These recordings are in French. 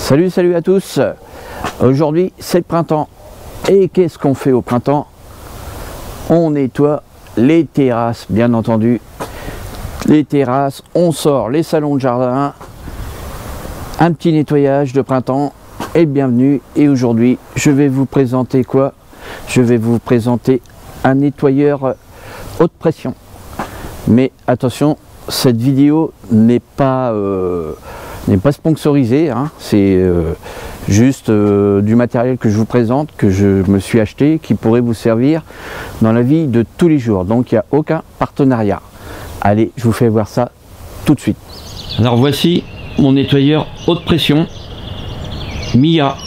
Salut à tous. Aujourd'hui c'est le printemps. Et qu'est-ce qu'on fait au printemps? On nettoie les terrasses, bien entendu. Les terrasses, on sort les salons de jardin. Un petit nettoyage de printemps. Et bienvenue. Et aujourd'hui je vais vous présenter quoi? Je vais vous présenter un nettoyeur haute pression. Mais attention, cette vidéo n'est pas sponsorisée, hein. C'est juste du matériel que je vous présente, que je me suis acheté, qui pourrait vous servir dans la vie de tous les jours. Donc il n'y a aucun partenariat. Allez, je vous fais voir ça tout de suite. Alors voici mon nettoyeur haute pression Mia.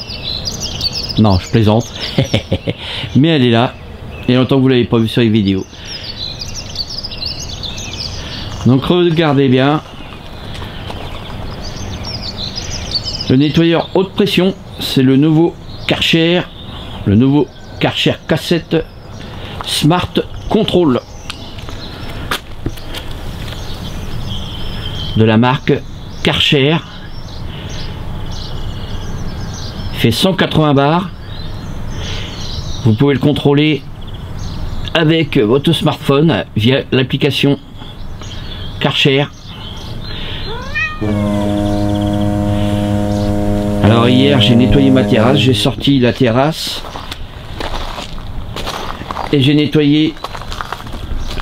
Non, je plaisante. Mais elle est là. Il y a longtemps que vous ne l'avez pas vu sur les vidéos. Donc regardez bien. Le nettoyeur haute pression, c'est le nouveau Karcher. Le nouveau Karcher Cassette Smart Control. De la marque Karcher. Il fait 180 bars. Vous pouvez le contrôler avec votre smartphone via l'application Karcher. Alors hier j'ai nettoyé ma terrasse, j'ai sorti la terrasse et j'ai nettoyé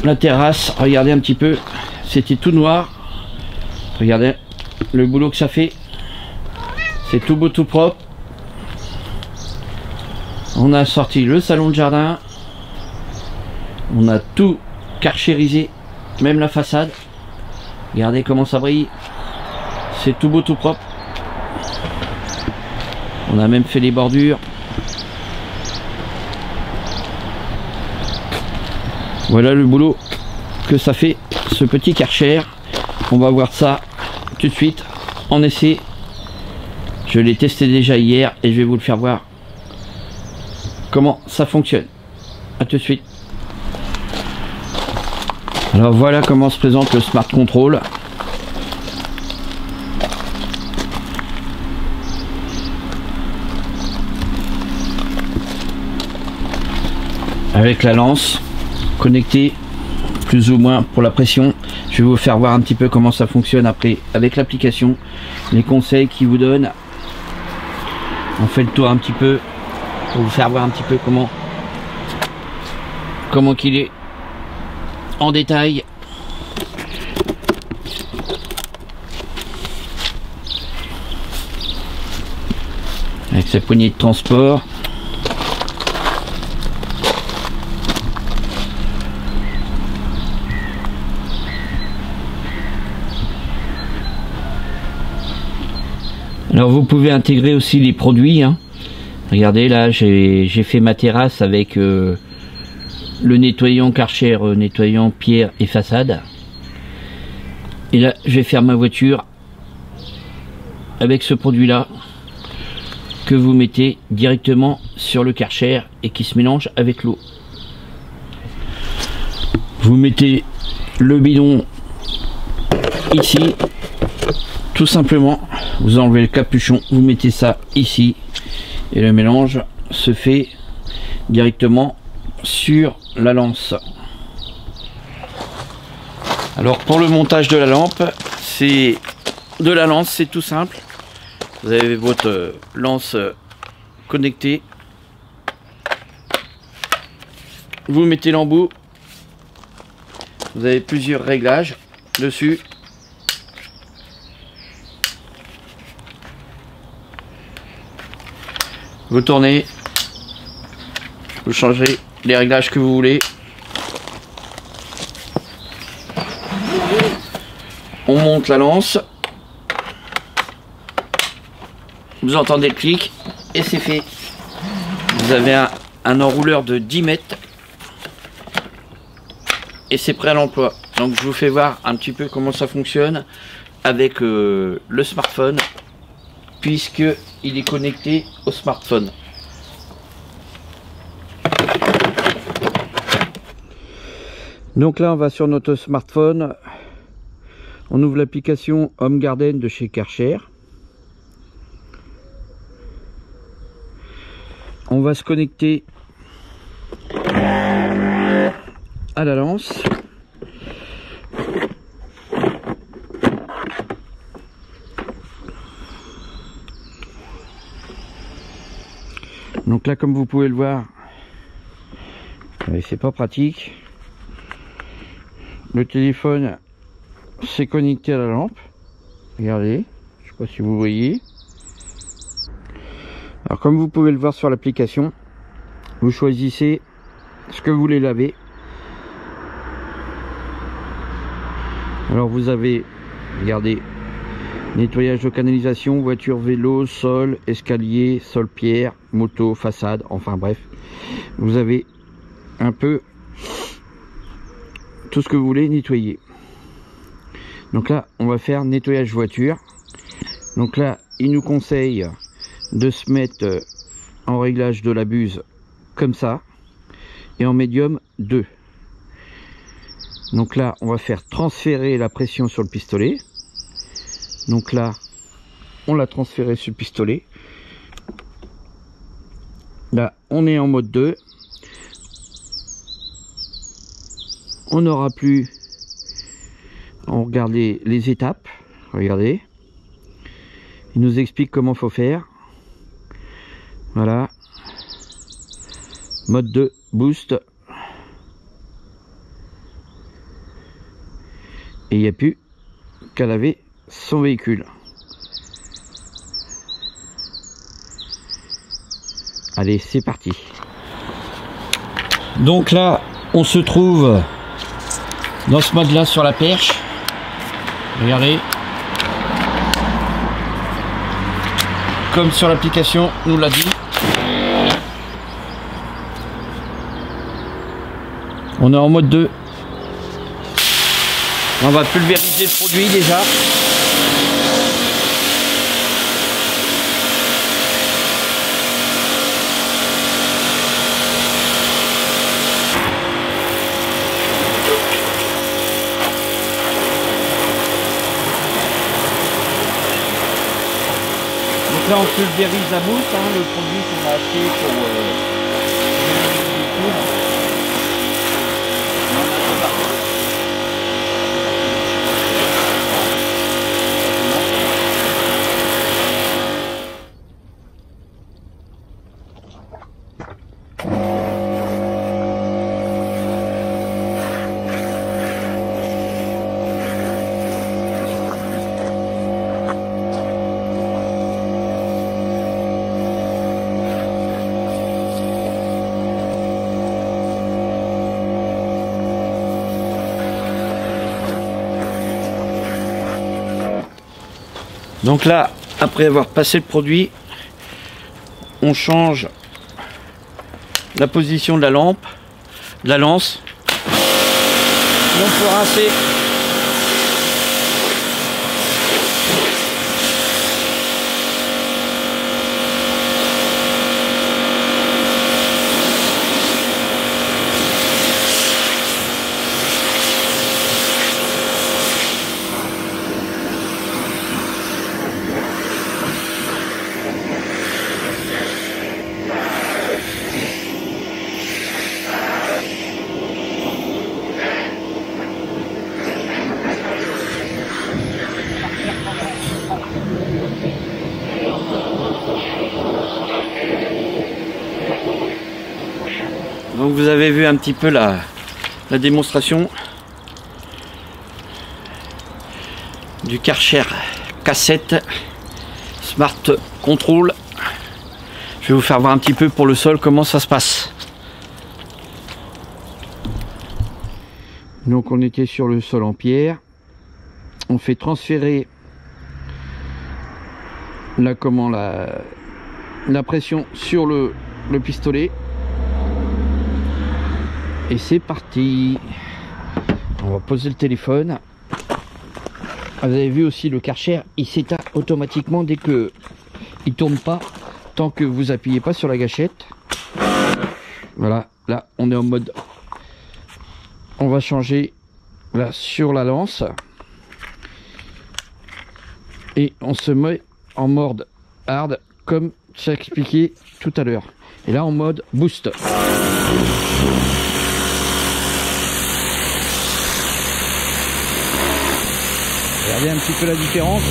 la terrasse. Regardez un petit peu, c'était tout noir. Regardez le boulot que ça fait. C'est tout beau, tout propre. On a sorti le salon de jardin. On a tout karcherisé, même la façade. Regardez comment ça brille. C'est tout beau, tout propre. On a même fait les bordures. Voilà le boulot que ça fait, ce petit Karcher. On va voir ça tout de suite en essai. Je l'ai testé déjà hier et je vais vous le faire voir comment ça fonctionne. A tout de suite. Alors voilà comment se présente le Smart Control. Avec la lance connectée plus ou moins pour la pression. Je vais vous faire voir un petit peu comment ça fonctionne après avec l'application, les conseils qu'il vous donne. On fait le tour un petit peu pour vous faire voir un petit peu comment qu'il est en détail. Avec sa poignée de transport. Alors vous pouvez intégrer aussi les produits, hein. Regardez là, j'ai fait ma terrasse avec le nettoyant Karcher, nettoyant pierre et façade. Et là je vais faire ma voiture avec ce produit là que vous mettez directement sur le Karcher et qui se mélange avec l'eau. Vous mettez le bidon ici, tout simplement. Vous enlevez le capuchon, vous mettez ça ici et le mélange se fait directement sur la lance. Alors pour le montage de la lampe, c'est tout simple. Vous avez votre lance connectée. Vous mettez l'embout. Vous avez plusieurs réglages dessus. Vous tournez, vous changez les réglages que vous voulez. On monte la lance. Vous entendez le clic et c'est fait. Vous avez un enrouleur de 10 mètres et c'est prêt à l'emploi. Donc je vous fais voir un petit peu comment ça fonctionne avec le smartphone, puisque il est connecté au smartphone. Donc là on va sur notre smartphone, on ouvre l'application Home Garden de chez Karcher. on va se connecter à la lance. Donc là, comme vous pouvez le voir, c'est pas pratique. Le téléphone s'est connecté à la lampe. Regardez, je sais pas si vous voyez. Alors comme vous pouvez le voir sur l'application, vous choisissez ce que vous voulez laver. Alors vous avez, regardez, nettoyage de canalisation, voiture, vélo, sol, escalier, sol, pierre, moto, façade, enfin bref. Vous avez un peu tout ce que vous voulez nettoyer. Donc là, on va faire nettoyage voiture. Donc là, il nous conseille de se mettre en réglage de la buse comme ça et en médium 2. Donc là, on va faire transférer la pression sur le pistolet. Donc là, on l'a transféré sur le pistolet. Là, on est en mode 2. On n'aura plus... On regarde les étapes. Regardez. Il nous explique comment faut faire. Voilà. Mode 2, boost. Et il n'y a plus qu'à laver son véhicule. Allez, c'est parti. Donc là, on se trouve dans ce mode là sur la perche. Regardez. Comme sur l'application nous l'a dit. On est en mode 2. On va pulvériser le produit déjà. Donc là on pulvérise la mousse, le produit qu'on a acheté pour Donc là, après avoir passé le produit, on change la position de la lampe, de la lance. Et on peut rincer. Donc vous avez vu un petit peu la démonstration du Karcher K7 Smart Control. Je vais vous faire voir un petit peu pour le sol comment ça se passe. Donc on était sur le sol en pierre. On fait transférer la pression sur le pistolet. Et c'est parti. On va poser le téléphone. Vous avez vu aussi le Karcher, il s'éteint automatiquement dès que il tourne pas, tant que vous appuyez pas sur la gâchette. Voilà, là on est en mode. On va changer là sur la lance. Et on se met en mode hard comme ça expliqué tout à l'heure. Et là en mode boost. Regardez un petit peu la différence.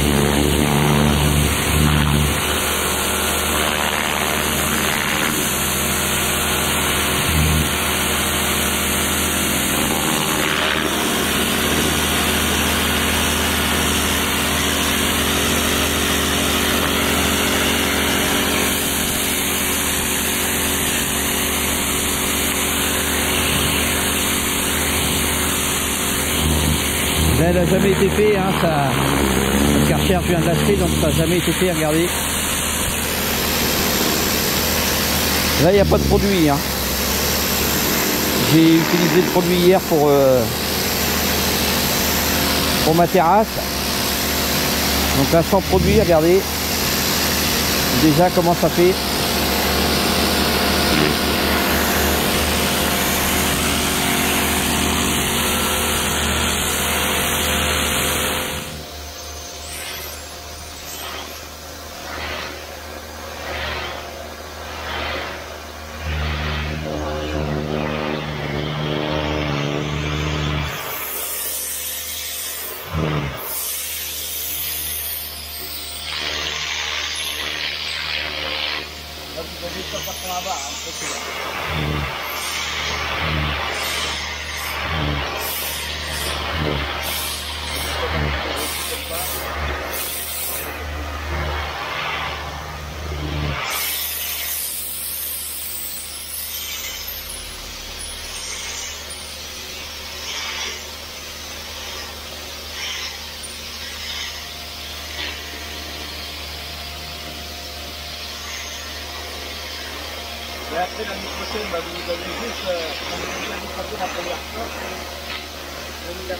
Elle n'a jamais été fait, hein, ça. Le Karcher, je viens de l'acheter, donc ça n'a jamais été fait, regardez. Là, il n'y a pas de produit. Hein. J'ai utilisé le produit hier pour ma terrasse. Donc là, sans produit, regardez. Déjà, comment ça fait. Et après l'année prochaine, bah, vous avez juste, quand vous avez frappé la première fois, vous avez la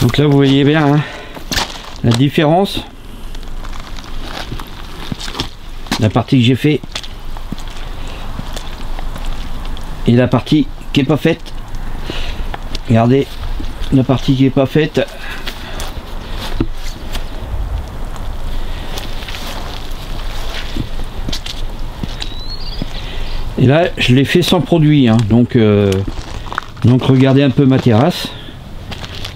Donc là vous voyez bien hein, la différence. La partie que j'ai fait et la partie qui est pas faite. Regardez la partie qui est pas faite. Et là je l'ai fait sans produit hein. Donc regardez un peu ma terrasse.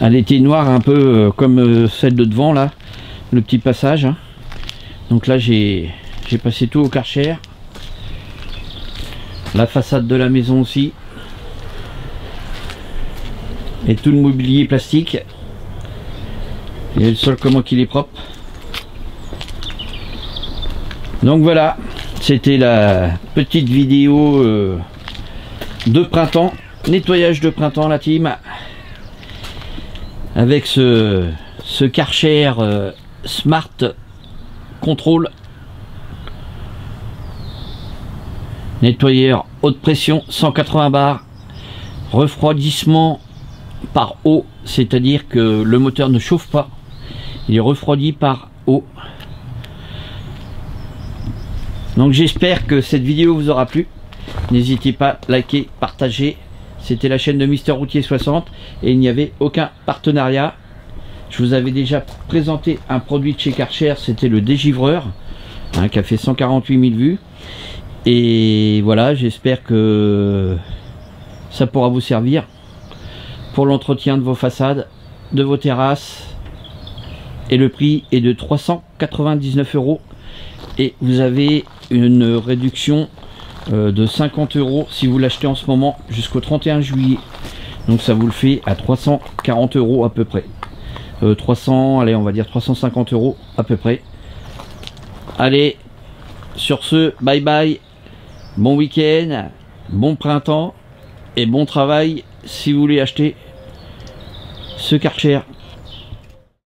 Elle était noire un peu comme celle de devant là, le petit passage hein. Donc là j'ai passé tout au Karcher. La façade de la maison aussi. Et tout le mobilier plastique. Et le sol comment qu'il est propre. Donc voilà, c'était la petite vidéo de printemps. Nettoyage de printemps la team. Avec ce Karcher Smart Control. Nettoyeur haute pression 180 bars. Refroidissement par eau, c'est-à-dire que le moteur ne chauffe pas. Il est refroidi par eau. Donc j'espère que cette vidéo vous aura plu. N'hésitez pas, liker, partager. C'était la chaîne de Mister Routier 60 et il n'y avait aucun partenariat. Je vous avais déjà présenté un produit de chez Karcher, c'était le dégivreur, hein, qui a fait 148 000 vues. Et voilà, j'espère que ça pourra vous servir pour l'entretien de vos façades, de vos terrasses. Et le prix est de 399 € et vous avez une réduction de 50 € si vous l'achetez en ce moment jusqu'au 31 juillet. Donc ça vous le fait à 340 € à peu près. 300, allez, on va dire 350 € à peu près. Allez, sur ce, bye bye, bon week-end, bon printemps et bon travail si vous voulez acheter ce Karcher.